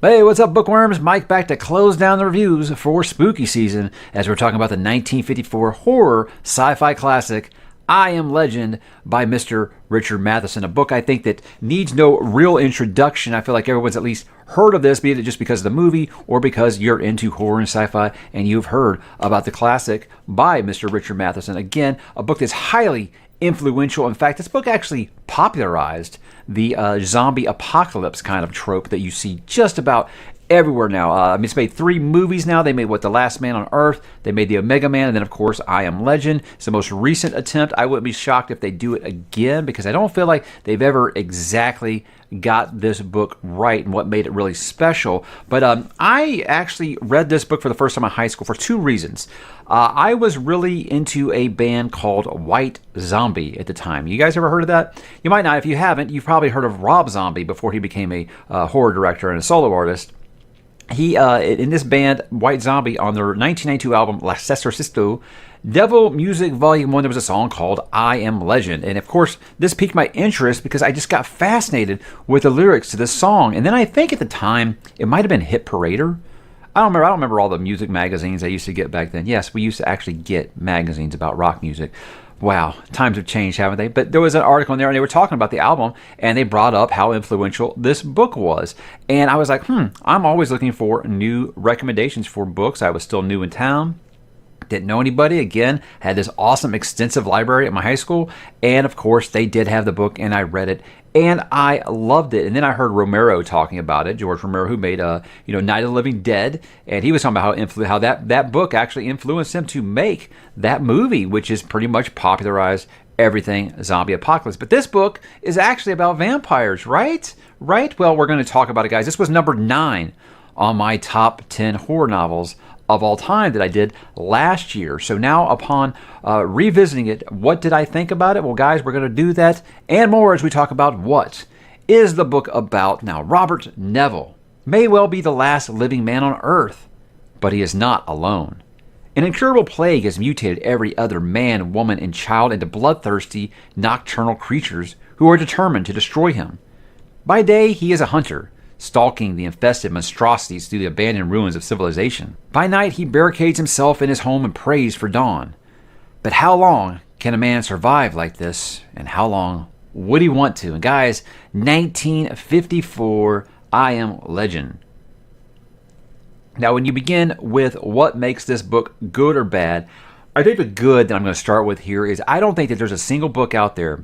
Hey, what's up, bookworms? Mike back to close down the reviews for spooky season as we're talking about the 1954 horror sci-fi classic I Am Legend by Mr. Richard Matheson, a book I think that needs no real introduction. I feel like everyone's at least heard of this, be it just because of the movie or because you're into horror and sci-fi and you've heard about the classic by Mr. Richard Matheson. Again, a book that's highly influential. In fact, this book actually popularized the zombie apocalypse kind of trope that you see just about everywhere now. It's made 3 movies now. They made The Last Man on Earth, they made The Omega Man, and then of course I Am Legend. It's the most recent attempt. I wouldn't be shocked if they do it again because I don't feel like they've ever exactly got this book right and what made it really special. But I actually read this book for the first time in high school for 2 reasons. I was really into a band called White Zombie at the time. You guys ever heard of that? You might not. If you haven't, you've probably heard of Rob Zombie before he became a horror director and a solo artist. He, in this band, White Zombie, on their 1992 album, L'Exorcisto, Devil Music Volume 1, there was a song called I Am Legend. And of course, this piqued my interest because I just got fascinated with the lyrics to this song. And then I think at the time, it might have been Hit Parader. I don't remember all the music magazines I used to get back then. Yes, we used to actually get magazines about rock music. Wow, times have changed, haven't they? But there was an article in there, and they were talking about the album, and they brought up how influential this book was. And I was like, I'm always looking for new recommendations for books. I was still new in town. Didn't know anybody. Again, had this awesome extensive library at my high school. And of course, they did have the book, and I read it. And I loved it. And then I heard Romero talking about it, George Romero, who made Night of the Living Dead. And he was talking about how that book actually influenced him to make that movie, which is pretty much popularized everything zombie apocalypse. But this book is actually about vampires, right? Right? Well, we're going to talk about it, guys. This was number 9 on my top 10 horror novels of all time that I did last year. So now upon revisiting it, what did I think about it? Well, guys, we're going to do that and more as we talk about what is the book about. Now, Robert Neville may well be the last living man on Earth, but he is not alone. An incurable plague has mutated every other man, woman, and child into bloodthirsty, nocturnal creatures who are determined to destroy him. By day, he is a hunter, stalking the infested monstrosities through the abandoned ruins of civilization. By night, he barricades himself in his home and prays for dawn. But how long can a man survive like this, and how long would he want to? And guys, 1954, I Am Legend. Now, when you begin with what makes this book good or bad, I think the good that I'm going to start with here is I don't think that there's a single book out there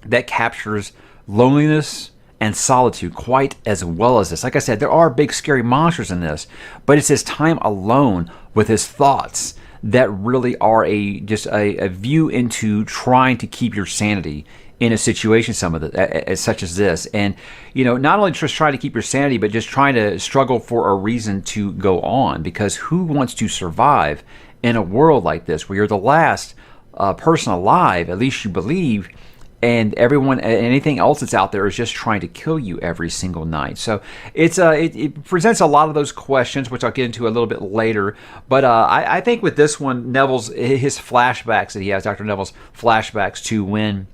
that captures loneliness and solitude quite as well as this. Like I said, there are big scary monsters in this, but it's his time alone with his thoughts that really are just a view into trying to keep your sanity in a situation such as this. And, not only just trying to keep your sanity, but just trying to struggle for a reason to go on, because who wants to survive in a world like this where you're the last person alive, at least you believe, and everyone, anything else that's out there is just trying to kill you every single night. So it presents a lot of those questions, which I'll get into a little bit later. But I think with this one, his flashbacks that he has, Dr. Neville's flashbacks to when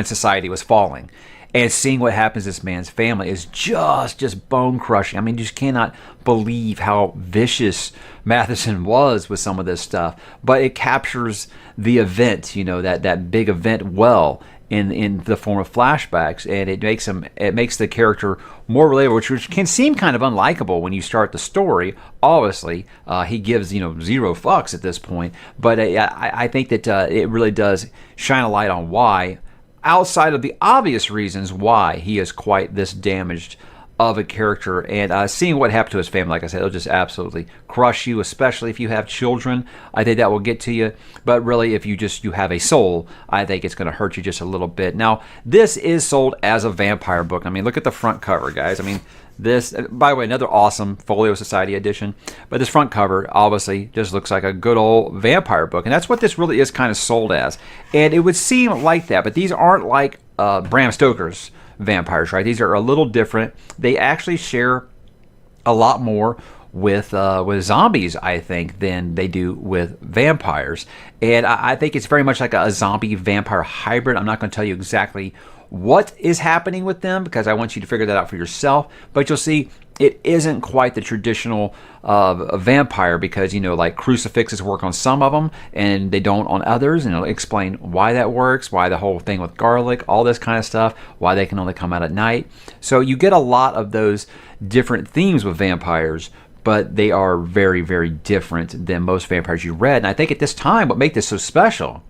society was falling, and seeing what happens to this man's family is just bone crushing. I mean, you just cannot believe how vicious Matheson was with some of this stuff. But it captures the event, that big event well in the form of flashbacks, and it makes the character more relatable, which can seem kind of unlikable when you start the story. Obviously, he gives zero fucks at this point, but I think that it really does shine a light on why, outside of the obvious reasons why he is quite this damaged of a character. And seeing what happened to his family, like I said, it'll just absolutely crush you, especially if you have children. I think that will get to you. But really, if you have a soul, I think it's going to hurt you just a little bit. Now, this is sold as a vampire book. I mean, look at the front cover, guys. I mean, this, by the way, another awesome Folio Society edition. But this front cover obviously just looks like a good old vampire book. And that's what this really is kind of sold as. And it would seem like that, but these aren't like Bram Stoker's vampires, right? These are a little different. They actually share a lot more with zombies, I think, than they do with vampires. And I think it's very much like a zombie vampire hybrid. I'm not going to tell you exactly what is happening with them because I want you to figure that out for yourself. But you'll see it isn't quite the traditional vampire because, like crucifixes work on some of them and they don't on others. And it'll explain why that works, why the whole thing with garlic, all this kind of stuff, why they can only come out at night. So you get a lot of those different themes with vampires, but they are very, very different than most vampires you read. And I think at this time, what made this so special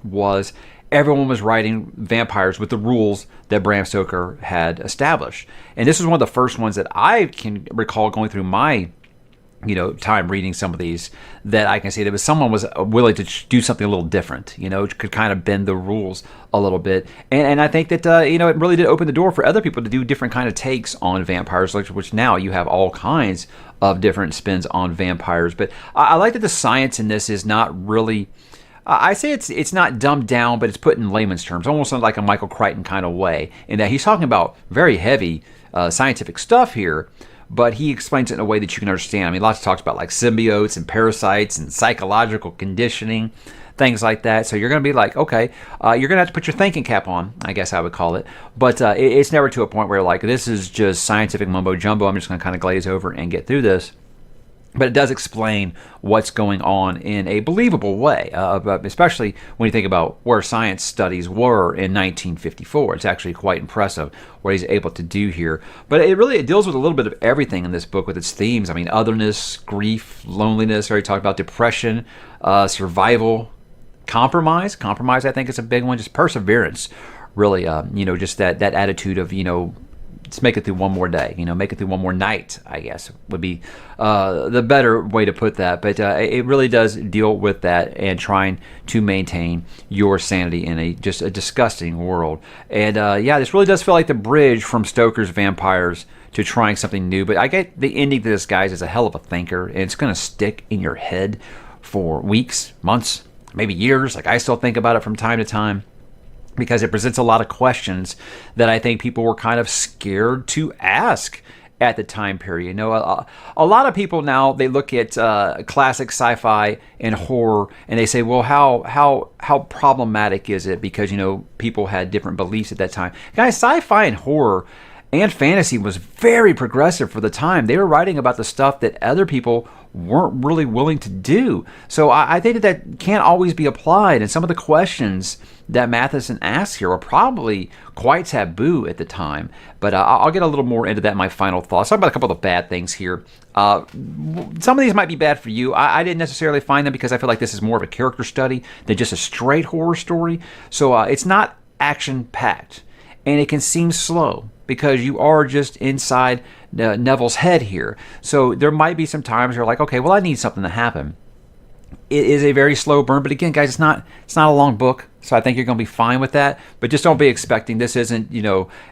was everyone was writing vampires with the rules that Bram Stoker had established. And this was one of the first ones that I can recall going through my time reading some of these, that I can see that someone was willing to do something a little different, could kind of bend the rules a little bit. And I think that, it really did open the door for other people to do different kind of takes on vampires, which now you have all kinds of different spins on vampires. But I like that the science in this is not really, I say it's not dumbed down, but it's put in layman's terms, almost like a Michael Crichton kind of way, in that he's talking about very heavy scientific stuff here, but he explains it in a way that you can understand. I mean, lots of talks about like symbiotes and parasites and psychological conditioning, things like that. So you're going to be like, okay, you're going to have to put your thinking cap on, I guess I would call it. But it's never to a point where like, this is just scientific mumbo jumbo. I'm just going to kind of glaze over and get through this. But it does explain what's going on in a believable way, especially when you think about where science studies were in 1954. It's actually quite impressive what he's able to do here. But it deals with a little bit of everything in this book with its themes. I mean, otherness, grief, loneliness. I already talked about depression, survival, compromise. Compromise, I think, is a big one. Just perseverance, really. Just that attitude of, let's make it through one more day, make it through one more night, I guess, would be the better way to put that. But it really does deal with that and trying to maintain your sanity in just a disgusting world. And this really does feel like the bridge from Stoker's vampires to trying something new. But I get the ending to this, guys, is a hell of a thinker, and it's going to stick in your head for weeks, months, maybe years. Like I still think about it from time to time, because it presents a lot of questions that I think people were kind of scared to ask at the time period. A lot of people now, they look at classic sci-fi and horror and they say, well, how problematic is it? Because, people had different beliefs at that time. Guys, sci-fi and horror and fantasy was very progressive for the time. They were writing about the stuff that other people weren't really willing to do. So I think that can't always be applied. And some of the questions that Matheson asks here are probably quite taboo at the time. But I'll get a little more into that in my final thoughts. Talk about a couple of the bad things here. Some of these might be bad for you. I didn't necessarily find them because I feel like this is more of a character study than just a straight horror story. So it's not action-packed. And it can seem slow because you are just inside Neville's head here. So there might be some times you're like, okay, well, I need something to happen. It is a very slow burn, but again, guys, it's not a long book, so I think you're going to be fine with that. But just don't be expecting this isn't,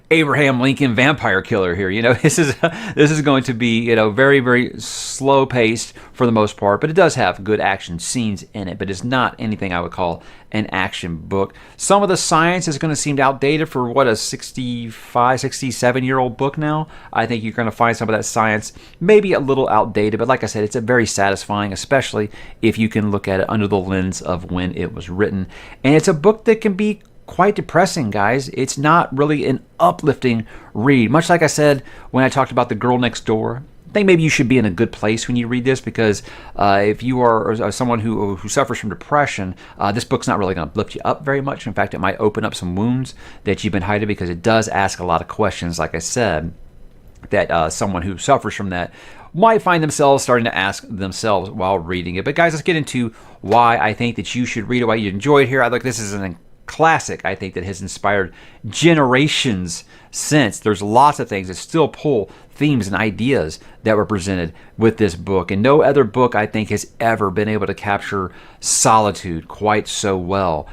Abraham Lincoln vampire killer here. This is going to be, very, very slow paced for the most part, but it does have good action scenes in it. But it's not anything I would call an action book. Some of the science is going to seem outdated for what, a 65, 67-year-old book now. I think you're going to find some of that science maybe a little outdated, but like I said, it's a very satisfying, especially if you can look at it under the lens of when it was written. And it's a book that can be quite depressing, guys. It's not really an uplifting read. Much like I said when I talked about The Girl Next Door, I think maybe you should be in a good place when you read this, because if you are someone who suffers from depression, this book's not really going to lift you up very much. In fact, it might open up some wounds that you've been hiding, because it does ask a lot of questions, like I said, that someone who suffers from that might find themselves starting to ask themselves while reading it. But guys, let's get into why I think that you should read it, why you enjoy it here. I think this is a classic, I think, that has inspired generations since. There's lots of things that still pull themes and ideas that were presented with this book. And no other book, I think, has ever been able to capture solitude quite so well.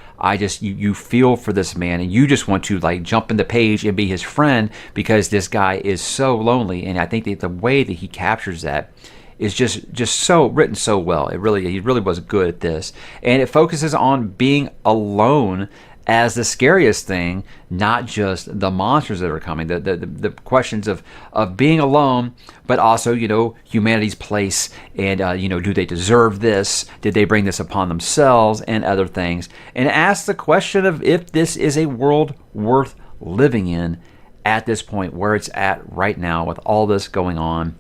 You feel for this man, and you just want to jump in the page and be his friend, because this guy is so lonely. And I think that the way that he captures that is just so written so well. He really was good at this. And it focuses on being alone as the scariest thing, not just the monsters that are coming, the questions of being alone, but also, humanity's place, and, do they deserve this? Did they bring this upon themselves, and other things? And ask the question of if this is a world worth living in at this point, where it's at right now with all this going on.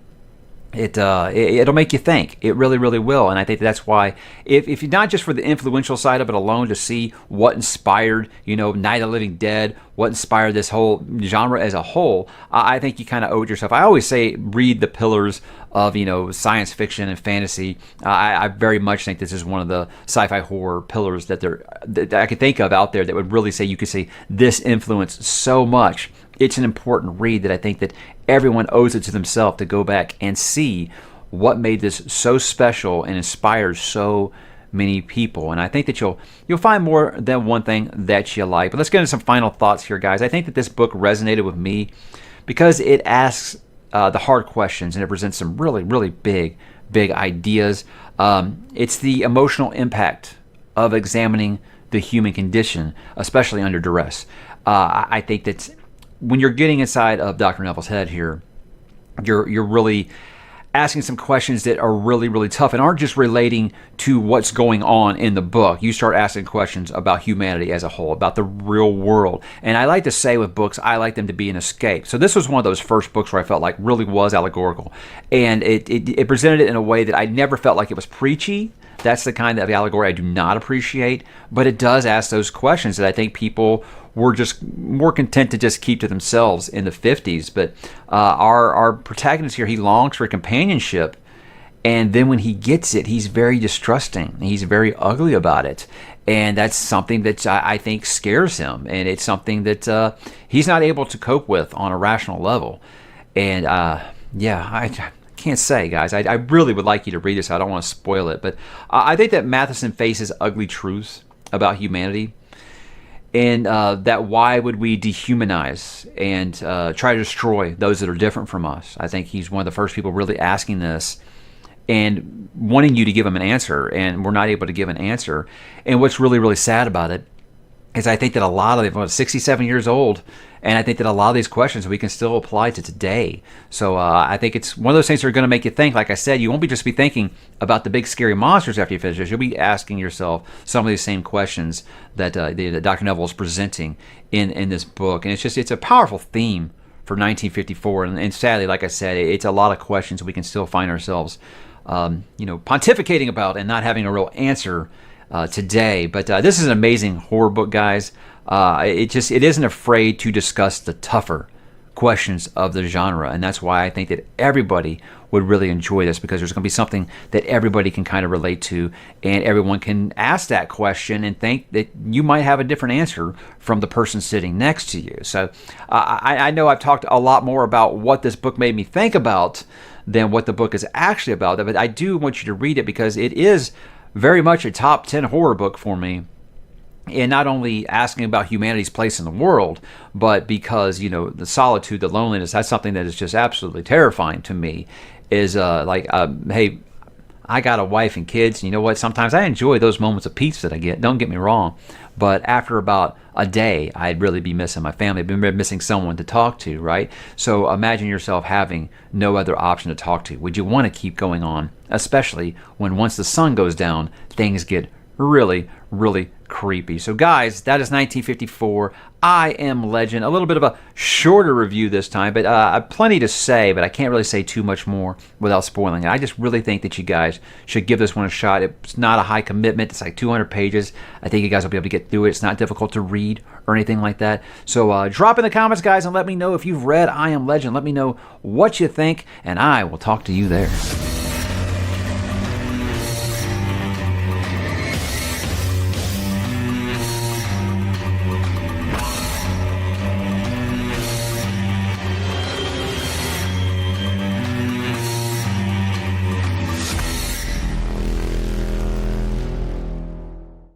It'll make you think. It really, really will. And I think that's why, if you're not just for the influential side of it alone, to see what inspired, Night of the Living Dead, what inspired this whole genre as a whole, I think you kind of owe it yourself. I always say read the pillars of, science fiction and fantasy. I very much think this is one of the sci-fi horror pillars that I could think of out there that would really say, you could say this influenced so much. It's an important read that I think that everyone owes it to themselves to go back and see what made this so special and inspires so many people. And I think that you'll find more than one thing that you like. But let's get into some final thoughts here, guys. I think that this book resonated with me because it asks the hard questions, and it presents some really, really big ideas. It's the emotional impact of examining the human condition, especially under duress. I think that when you're getting inside of Dr. Neville's head here, you're really asking some questions that are really, really tough and aren't just relating to what's going on in the book. You start asking questions about humanity as a whole, about the real world. And I like to say with books, I like them to be an escape. So this was one of those first books where I felt like really was allegorical. And it presented it in a way that I never felt like it was preachy. That's the kind of allegory I do not appreciate. But it does ask those questions that I think people were just more content to just keep to themselves in the 50s. But our protagonist here, he longs for companionship, and then when he gets it, he's very distrusting. He's very ugly about it, and that's something that I think scares him, and it's something that he's not able to cope with on a rational level. And I can't say, guys. I really would like you to read this. I don't want to spoil it, but I think that Matheson faces ugly truths about humanity. And that why would we dehumanize and try to destroy those that are different from us? I think he's one of the first people really asking this and wanting you to give him an answer, and we're not able to give an answer. And what's really, really sad about it is I think that a lot of them, 67 years old, and I think that a lot of these questions we can still apply to today. So I think it's one of those things that are going to make you think. Like I said, you won't just be thinking about the big scary monsters after you finish this. You'll be asking yourself some of these same questions that Dr. Neville is presenting in this book. And it's a powerful theme for 1954. And sadly, like I said, it's a lot of questions we can still find ourselves pontificating about and not having a real answer today. But this is an amazing horror book, guys. It isn't afraid to discuss the tougher questions of the genre, and that's why I think that everybody would really enjoy this, because there's going to be something that everybody can kind of relate to, and everyone can ask that question and think that you might have a different answer from the person sitting next to you. So I know I've talked a lot more about what this book made me think about than what the book is actually about, but I do want you to read it because it is very much a top 10 horror book for me. And not only asking about humanity's place in the world, but because, the solitude, the loneliness, that's something that is just absolutely terrifying to me. Is hey, I got a wife and kids, and you know what? Sometimes I enjoy those moments of peace that I get. Don't get me wrong. But after about a day, I'd really be missing my family. I'd be missing someone to talk to, right? So imagine yourself having no other option to talk to. Would you want to keep going on? Especially when once the sun goes down, things get really, really creepy. So guys, that is 1954. I Am Legend. A little bit of a shorter review this time, but plenty to say, but I can't really say too much more without spoiling it. I just really think that you guys should give this one a shot. It's not a high commitment. It's like 200 pages. I think you guys will be able to get through it. It's not difficult to read or anything like that. So drop in the comments, guys, and let me know if you've read I Am Legend. Let me know what you think, and I will talk to you there.